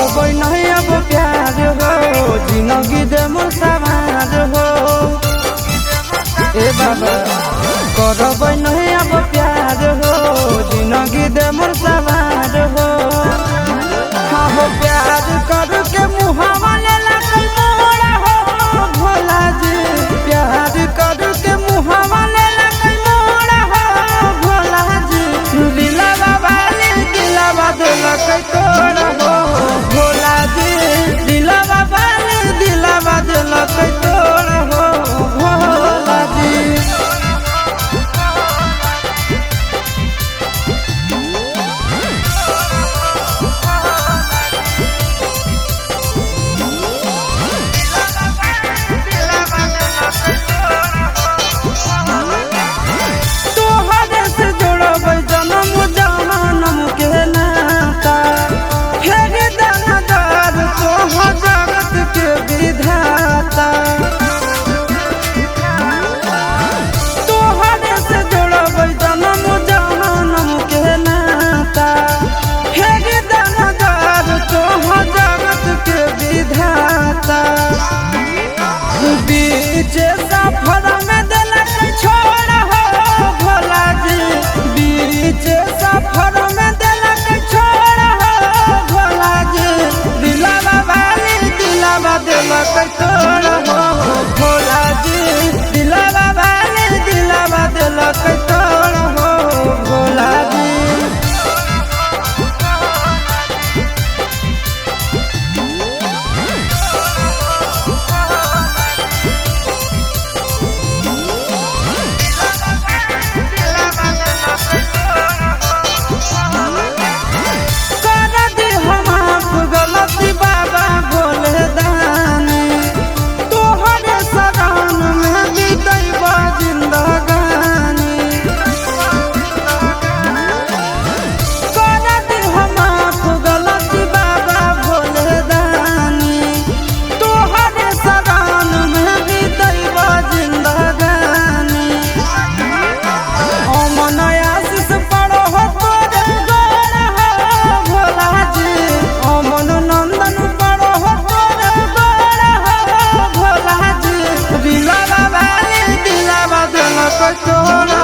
करबै नहीं अब प्यार हो, जिंदगी दे मोर सवार हो। ए बाबा करबै नहीं अब प्यार हो, जिंदगी दे मोर सवार हो। हाँ हो प्यार करके मुहावा लेला कोई मोरा हो भोला जी, प्यार करके मुहावा लेला कोई मोरा हो भोला जी। दिलवा वाली दिलवा दिलक तोड़ा हो भोला जी, दिलवा वाली दिलवा दिलक तोड़ा हो भोला जी। तोहरे से जोड़बै जन्म जन्म के नाता, फेर दानादार तोहर जगत के विधाता। तोहरे से जोड़बै जन्म जन्म के नाता, फेर दानादार तोहर जगत के विधाता। बीच सफर में दिलक छोड़ हो भोला जी, बीच सफर में दिलक छोड़ हो भोला जी। दिलवा वाली दिलवा दिलक तोड़ हो भोला जी, दिलवा वाली दिलवा दिलक तोड़ हो भोला जी। बाबा भोले दानी तोहरे शरण में बीतैबा जिंदगानी। कर दी हम गलती बाबा भोले दानी, तोहरे शरण में बीतैबा जिंदगानी। अमन आशीष पड़ो हो तोरे गोर हो भोला जी, अमन नंदन पड़ो हो तोरे गोर हो भोला जी। दिलवा वाली दिलवा दिलक तोड़